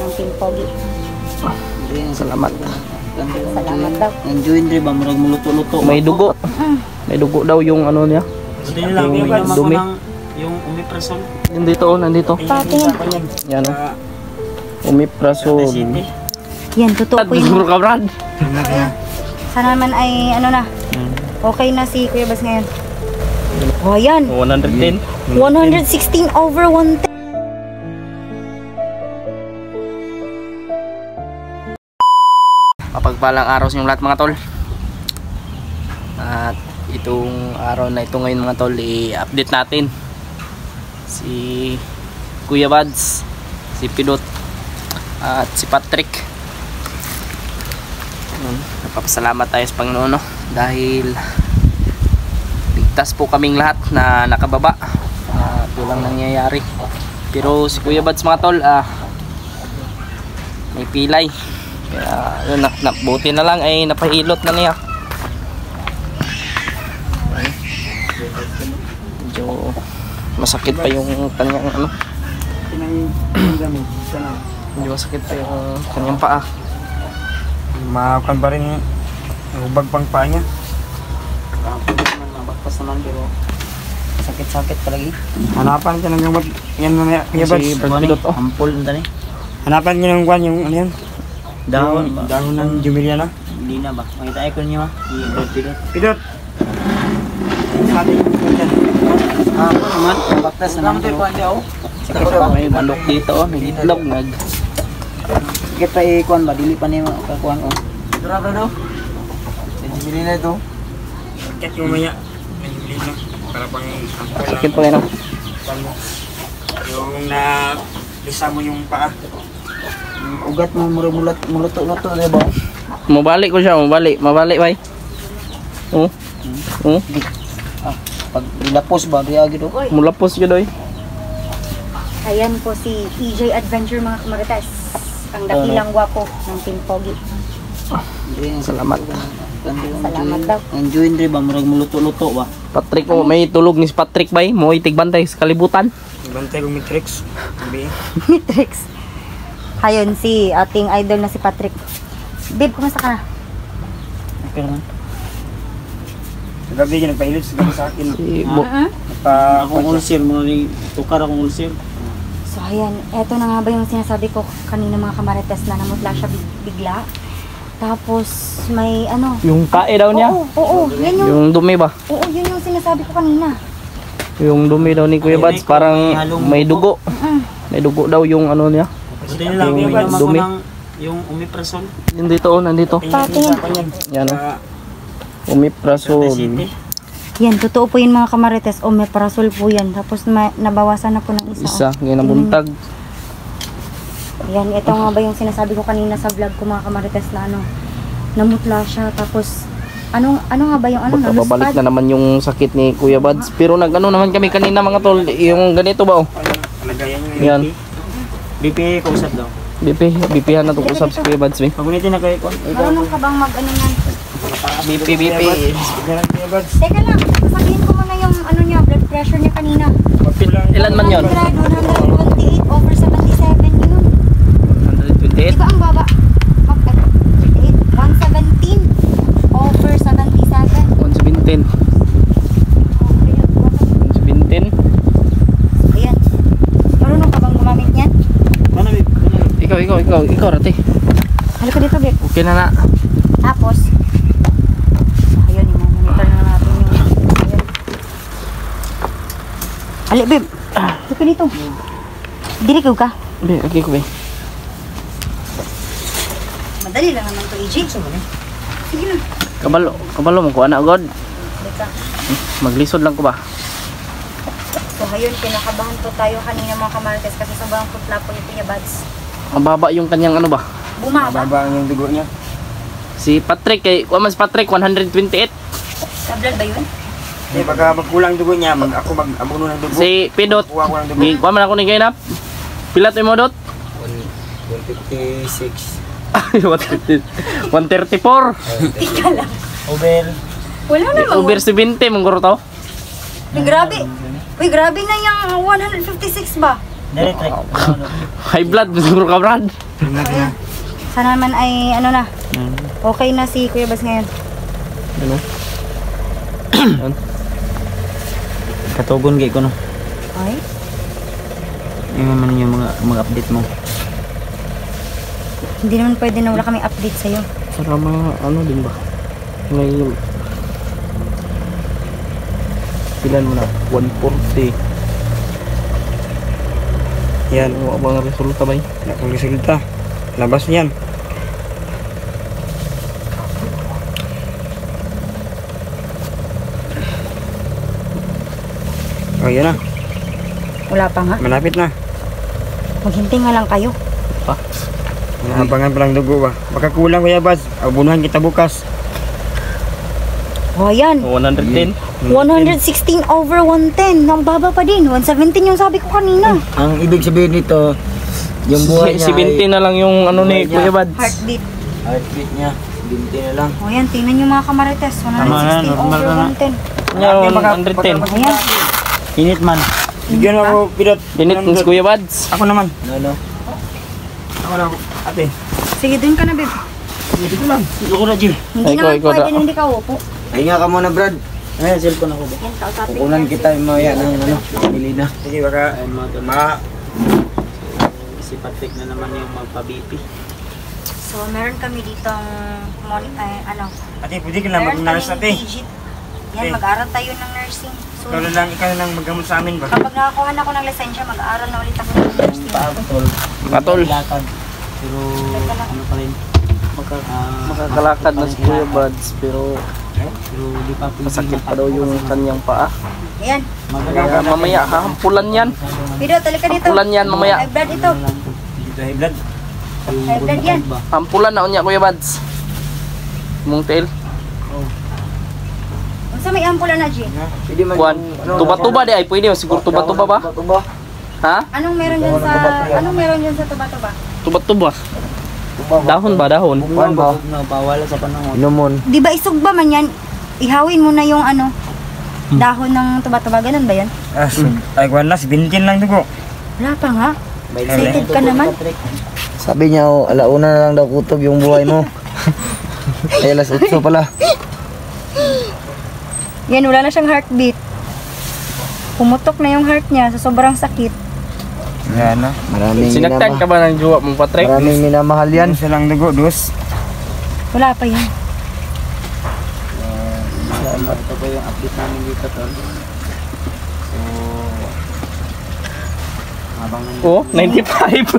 ng Team Pogi. Salamat. Salamat daw. Enjoy din ba murag muluto-luto. May dugo. May dugo daw yung ano niya. Buti na lang yung dumi. Yung omeprazole. Nandito nandito. Patingin. Yan o. Omeprazole. Yan, totoo po Siguro yun. ka, Brad. Sana naman ay ano na. Okay na si Kuya Bas ngayon. Oh, yan. 110. 116 over 110. Mapagpalang araw sa inyong lahat mga tol. At itong araw na ito ngayon mga tol, i-update natin si Kuya Bads, si Pidot at si Patrick. Napapasalamat tayo sa Panginoon, no? Dahil ligtas po kaming lahat na nakababa at walang nangyayari. Pero si Kuya Bads mga tol, may pilay. Kaya yun, buti na lang ay napahilot na niya. Medyo masakit pa yung kanyang ano. Medyo masakit pa yung kanyang paa. Makan pa rin ubag pang paa niya. Mabakpas naman pero sakit-sakit palagi. Hanapan ka ng gamot. Yan mamaya. Si Pidot, oh. Ampul na rin. Hanapan ka ng kwan yung ano yan. Dahon ng Jumilia na. Hindi na ba? Makita ko niyo ba? Pidot. Pidot. Ako naman. Baktas naman ito. Sakit pa may manok dito, oh. May itlog nag. Sakit pa ikuan ba? Dili pa niya kakuan o. Durado daw. Jumilia na ito. Sakit yung maya. Jumilia na. Para pang ampul lang. Sakit pa rin, oh. Yung na lisa mo yung paa. Ugat mo muluto-luto na ba? Mabalik ko siya, mabalik bay. Oh. Oh. Pag nilapos ba diya gido? Mulapos ka doy. Ayan po si EJ Adventure mga kamarites. Ang dakilang gwapo ng Team Pogi. Salamat. Salamat daw. Enjoy din ba murag muluto-luto ba? Patrick, oh, may tulog ni si Patrick bay. Mo itigbantay sa kalibutan. Bantay ko Matrix. Matrix. Hayon si ating idol na si Patrick. Babe, kumusta ka na? Okay naman. Sa gabi niya nagpahilot sa akin. Akong ulcer mo rin. Tukar akong ulcer. So ayan, eto na nga ba yung sinasabi ko kanina mga kamarites na namutla siya bigla. Tapos may ano. Yung kae daw niya? Oo, yan yung. Yung dumi ba? Oo, yun yung sinasabi ko kanina. Yung dumi daw ni Kuya Bads, parang may dugo. May dugo daw yung ano niya. Buti na lang yung dumi. Yung omeprazole. Nandito, oh, nandito. Patingin. Yan, oh. Omeprazole. Yan, totoo po yun mga kamarites. Omeprazole po yan. Tapos nabawasan na po ng isa. Isa, ngayon ang buntag. Yan, ito nga ba yung sinasabi ko kanina sa vlog ko mga kamarites na ano, namutla siya. Tapos, ano nga ba yung ano, babalik na naman yung sakit ni Kuya Bads. Pero nag-ano naman kami kanina mga tol, yung ganito ba, oh. Yan. BP ko usap daw. BP na itong usap si Kuya Bads, eh. Pagunitin na kayo. Marunong ka bang mag-ano yan? BP. Teka lang, sabihin ko muna yung ano niya, blood pressure niya kanina. Ilan man yun? 128 over 77 yun. 128? Diba ang baba? 117 over 77. 117. 117. Ayan. Marunong ka bang gumamit yan? Ikaw rati. Halika dito, Bek. Okay na. Tapos, ayun, i-monitor na natin yung ayun. Ali, babe. Halika dito. Dirikaw ka. Okay ko, be. Madali lang naman ito, EJ. Sige na. Kabalo mo ko, anak God. Halika. Maglisod lang ko ba? So, ayun, kinakabahan po tayo kanina mga kamarites kasi sobrang putla po yung Kuya Bads. Ang baba yung kanyang ano ba? Bumaba. Mababa yung dugo niya. Si Patrick, mas Patrick, 128. Sa-blood ba yun? Eh, pagka magkulang dugo niya, ako mag-abuno ng dugo. Si Pidot, Kuha ko ng dugo. kuha man ako ni Gainap. Pilat mo dot? 156. 134. Tika lang. Over. Wala naman. Over 70 mong guro to. Uy, grabe. Uy, grabe na yung 156 ba? Direct. High blood, siguro ka Brad. Ayan. Sana naman ay ano na. Okay na si Kuya Bas ngayon. Ano? Katugon gay ko no. Ay? Yung naman yung mga update mo. Hindi naman pwede na wala kami update sa'yo. Saka mga ano din ba? Ngayon. Ilan mo na? 140. Yan. Ano ba ang resulta ba yun? Kung resulta. Labas niyan. Oh, yan na. Wala pa nga. Malapit na. Maghintay nga lang kayo. Abangan pa lang dugo ba? Baka kulang Kuya Bas. Abunuhan kita bukas. O yan. 110. 116 over 110. Ang baba pa din. 117 yung sabi ko kanina. Ang ibig sabihin nito, yung buhay niya 70 na lang yung ano ni buhay niya. Kuya Bads. Heartbeat. heartbeat niya. 20 na lang. O yan, tingnan nyo mga kamarites. 116 normal over na. 110. Yan, 110. Ayan. Init man. Bigyan ako pilot. Init ng Kuya Bads. Ako naman. No. Ako na. Ate. Sige, dun ka na, babe. Dito lang. Dito ko na, Jill. Hindi Ay, naman ikaw pwede na. na hindi ka upo. Ay nga ka muna, Brad. Ay, cellphone ako ba? Yan, kausapin Kukunan ko. kita yung mga ng ano, pili na. Sige, baka si Patrick na naman yung magpa-BP. So, meron kami dito ano. Ate, pwede ka lang mag-nurse ate. digit. Yan, Okay. mag-aaral tayo ng nursing. So, Ikaw na lang maggamot sa amin ba? kapag nakakuha na ako ng lisensya, mag-aaral na ulit ako ng nursing. Patol. Pero Teka lang. ano pa rin? Makakalakad na si Kuya Bads pero Pero di pa pwede masakit pa daw yung kanyang paa. Ayan. Kaya mamaya hahampulan yan. Pido, talika dito. Hampulan yan mamaya. High blood ito. Dito high blood. High blood yan. Hampulan na unya Kuya Bads. Mong tail. Kung sa may ampula na, G. Pwede man Kuan. Tuba-tuba di ay pwede siguro tuba-tuba ba? Tuba. Ha? Anong meron dyan sa, tuba-tuba? Tuba-tuba. Dahon ba dahon? Kuan ba? No, bawal sa panahon. Inumon. Di ba isog ba man yan? Ihawin mo na yung ano, dahon ng tuba-tuba. Ganun ba yan? Ay, kuan na, 17 lang dugo. Wala pa nga. Excited ka naman. Sabi niya, oh, alauna na lang daw kutob yung buhay mo. Ay, alas 8 pala. Yan, wala na siyang heartbeat. Pumutok na yung heart niya sa sobrang sakit. Yan na. Maraming Sinaktan ka ba ng jowa mong Patrick? Maraming minamahal yan. Isa lang dugo, dos. Wala pa yan. Ito po yung update namin dito, tol. So, habang Oh, 95.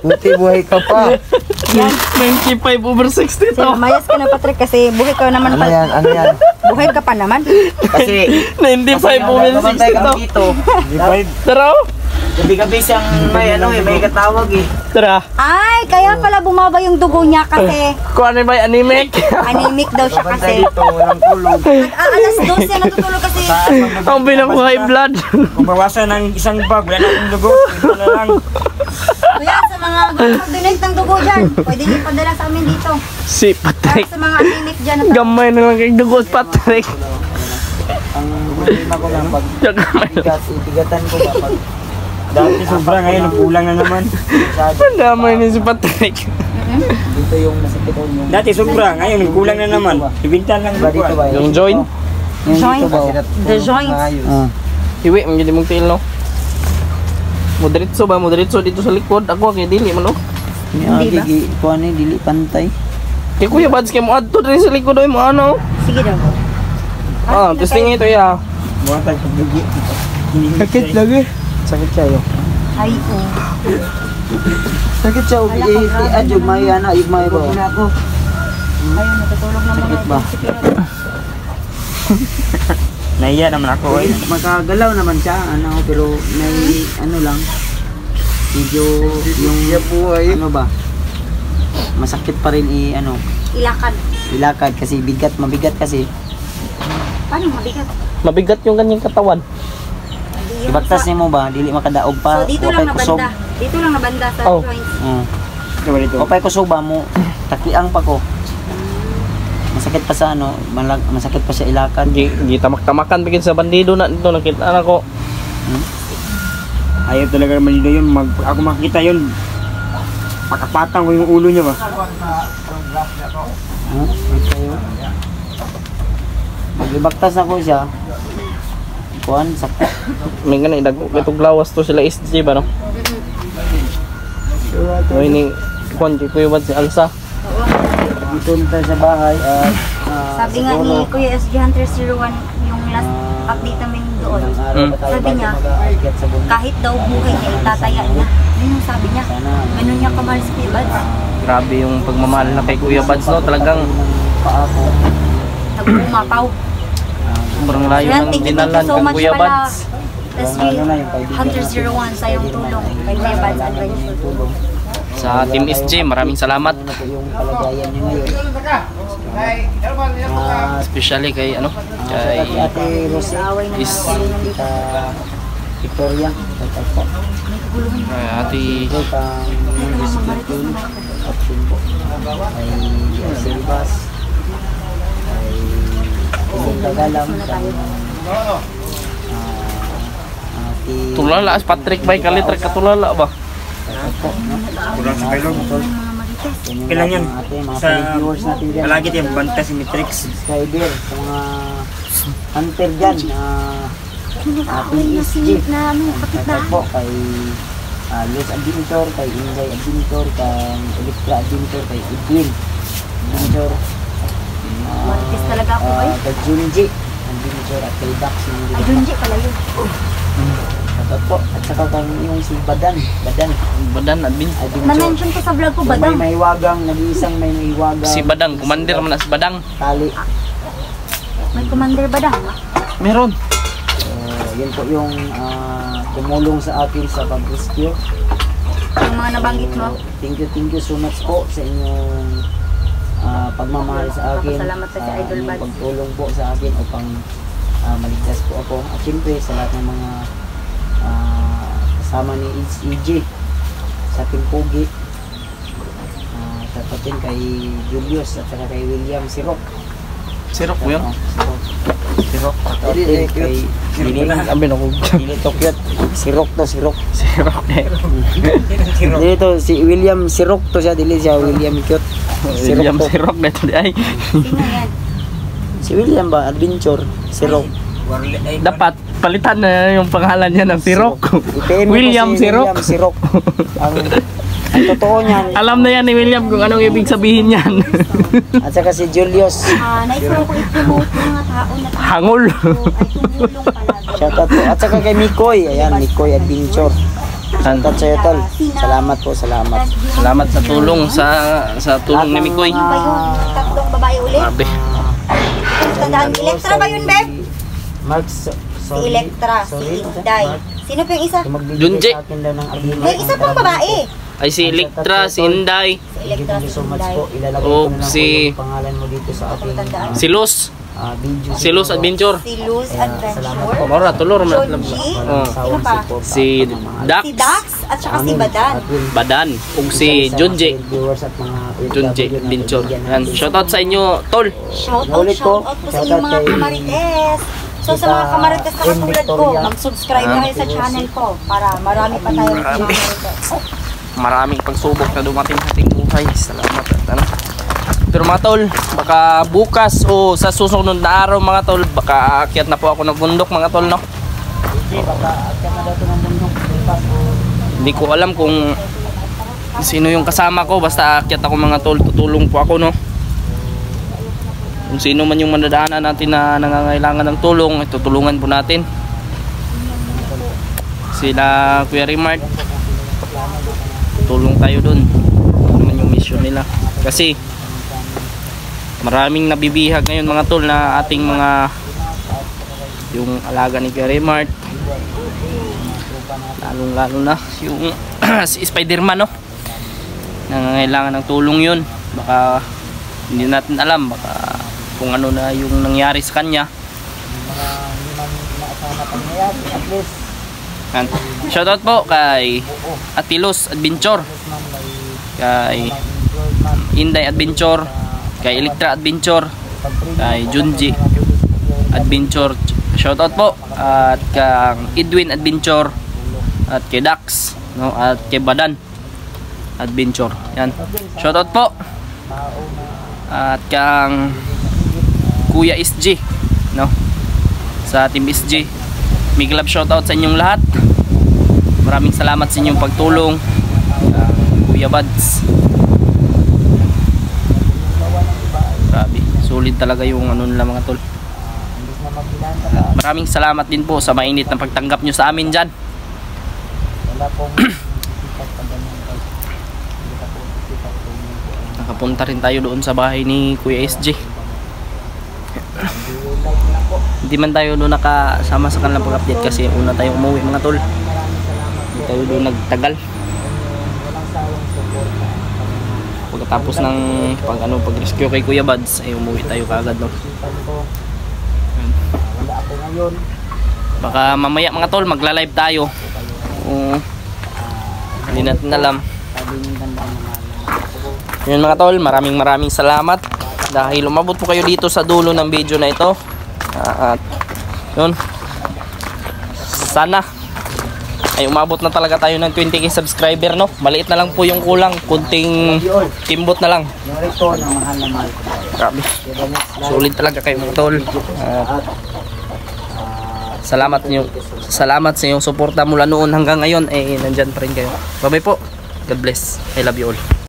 Buti buhay ka pa. Yan. 95 over 60 to. Mayas ka na, Patrick, kasi buhay ka naman Ano pa. yan? Ano yan? Buhay ka pa naman. Kasi 95 over 60 to. dito. Tara. Gabi-gabi siyang may ano eh, may katawag eh. Tara. Ay, kaya pala bumaba yung dugo niya kasi Kung ano ba yung anemic? anemic daw siya kasi. Dito, walang tulog. Alas 12 yan natutulog kasi. Ang bilang ko high blood. Kung bawasan ng isang bag, wala na akong dugo. Ito na lang. Kuya, sa mga mag-donate ng dugo dyan, pwede niyo padala sa amin dito. Si Para Patrick. sa mga anemic dyan. na Gamay na lang kay dugo Patrick. Ang problema ko lang pag Gamay na. itigatan ko ba pag dati sobra ngayon, kulang na naman. Damay ni si Patrick. Dito yung masakit yung... Dati sobra, ngayon kulang na naman. Ibintan lang ba dito ba? Yung joint. Joint. The joints. Iwi, ang gini mong tail no. Moderitso ba? Moderitso dito sa likod. Ako kay dili man no. Hindi ba? Kuan ni dili pantay. Kay Kuya Bads kay mo adto diri sa likod oy mo ano. Sige daw. Ah, testing ito ya. Buhatag pagdugi. Sakit lagi. Sakit siya yo. Ay, oh. Sakit siya og adyo may ana ig may ba. Ako. Ayun, natutulog na Sakit muna. ba? Si Pinot. Naiya naman ako eh. Makagalaw naman siya ano pero may ano lang. Medyo yung buhay ano ba? Masakit pa rin ano Ilakad. ilakad kasi mabigat kasi. Paano mabigat? Mabigat yung kanyang katawan. Hindi yan Ibaktas sa- nimo ba dili makadaog pa. So, dito Wapay lang kusog. nabanda. Dito lang nabanda sa Oh. joints. Wapay kusog ba mo takiang pa ko. Masakit pa sa ano, masakit pa siya ilakad. Gitamak-tamakan bigid sa bandido na dito nakita na ko. Ayaw talaga naman nila yun. Ako makikita yun, pakapatang ko yung ulo niya ba? Maglibaktas ako siya. Kuhan, sakto. May ganun, itong lawas to sila SG ba no? So ini, kuhan, Kuya Bad si Alsa. Dito na tayo sa bahay at Sabi nga ni Kuya SG Hunter 01, yung last update namin doon. Sabi niya, kahit daw buhay niya, itataya niya. Yun yung sabi niya. Ganun niya kamahal si Kuya Bads. Grabe yung pagmamahal na kay Kuya Bads no, talagang Nag-umapaw. sobrang layo Yan, ng thank you dinalan so kay much Kuya pala. Bads. SG Hunter 01 sa iyong tulong kay Kuya Bads Adventure. Sa Team SG, maraming salamat. Ano po yung kalagayan niya ngayon. Especially kay ano, kay Ate Rosy, Away na Is- lang kami Tita Victoria, Tita po. kay Ate Ito pang Josephine Option po. Ay Silvas. Ay Iling Tagalam. Ate Tulala, Patrick Bay Kalitra katulala ba? Kulang sa kailog. Kailan yan? Sa palagi yan, banta si Matrix. Subscriber, sa mga hunter dyan na PSG. Po, kay Luz Adventure, kay Inday Adventure, kay Electra Adventure, kay Edwin Adventure. Martes talaga ako Kay Junji Adventure at kay Dax. Ay, Junji pala yun. Po, at saka kang yung si Badan. Badan admin. Na-mention ko sa vlog ko, May Badang. mahiwagang, nag-iisang may mahiwagang Si Badang, commander man na si Badang. tali. May commander Badang. Meron. Yun po yung tumulong sa akin sa pag-rescue. Yung mga nabanggit mo. Thank you so much po sa inyong pagmamahal sa akin. Salamat sa si Idol inyong Bads. pagtulong po sa akin upang maligtas po ako. At syempre sa lahat ng mga kasama ni EJ sa Team Pogi. Tapatin kay Julius at saka kay William Sirok. Sirok mo yun? Sirok. Tapatin kay Sabi na ko. Dili to cute. Sirok to, Sirok. Sirok eh. Dili to si William Sirok to siya, dili siya William cute. William to. Sirok na ito di ay. Sino yan? Si William ba? Adventure. Sirok. Dapat palitan na yung pangalan niya ng Sirok. IPM mo William si Sirok. William Sirok. Ang totoo niyan. Alam na yan ni William kung anong ibig sabihin yan. At saka si Julius. Nais ko i-promote ng mga tao na Hangul. ay tumulong pala. Shoutout po. At saka kay Mikoy. Ayan, Mikoy Adventure. Shoutout sa'yo, tol. Salamat po, salamat. Salamat sa tulong sa tulong ni Mikoy. Ba yun? Tatlong babae ulit? Grabe. Tandaan, Electra ba yun, Beb? Mark, Si Electra, si Inday. Sino pa yung isa? Junji. May isa pang babae. Ay si Electra, si Inday, Si Electra, Thank you si so much Inday. po. Ilalagay Oh, ko na lang si- po yung pangalan mo dito sa aking si Luz, video. si Luz Adventure. Si Luz Adventure. Mora, tulor man. Junji. Oh. Sino pa? Si Dax, Si Dax at saka si Badan. Badan, ug si Junji. Junji Adventure. Yan, shoutout sa inyo, tol. Shout out po sa inyong mga kamarites. So sa mga kamarites na katulad ko, mag-subscribe kayo sa channel ko para marami pa tayong kamarites. Maraming pagsubok na dumating sa ating buhay. Salamat at ano. Pero mga tol, baka bukas o sa susunod na araw mga tol, baka aakyat na po ako ng bundok mga tol, no? Hindi ko alam kung sino yung kasama ko, basta aakyat ako mga tol, tutulong po ako, no? Kung sino man yung mandadaanan natin na nangangailangan ng tulong, tutulungan po natin. Sila Kuya Rimart, tulong tayo dun. Ano naman yung mission nila. Kasi maraming nabibihag ngayon mga tol na ating mga yung alaga ni Kuya Rimart. Lalong-lalo na yung si Spider-Man, no? Nangangailangan ng tulong yun. Baka hindi natin alam, baka kung ano na yung nangyari sa kanya. Yan. Shoutout po kay Atilus Adventure, kay Inday Adventure, kay Electra Adventure, kay Junji Adventure. Shoutout po at kang Edwin Adventure, at kay Dax, no, at kay Badan Adventure. Yan. Shoutout po. At kang Kuya SG, no, sa Team SG. Big love shoutout sa inyong lahat. Maraming salamat sa inyong pagtulong. Kuya Bads. Grabe, solid talaga yung ano nila mga tol. Maraming salamat din po sa mainit na pagtanggap nyo sa amin dyan. Nakapunta rin tayo doon sa bahay ni Kuya SG. Hindi man tayo doon nakasama sa kanilang pag-update kasi una tayong umuwi mga tol. Hindi tayo doon nagtagal. Pagkatapos ng pag-rescue kay Kuya Bads ay umuwi tayo kaagad, no. Baka mamaya mga tol magla-live tayo. Hindi natin alam. Yun mga tol, maraming salamat dahil umabot po kayo dito sa dulo ng video na ito. At yun, sana ay umabot na talaga tayo ng 20k subscriber, no. Maliit na lang po yung kulang, kunting timbot na lang. Grabe, sulit talaga kayo mga tol. Salamat sa inyong suporta mula noon hanggang ngayon, eh nandyan pa rin kayo. Bye bye po, God bless, I love you all.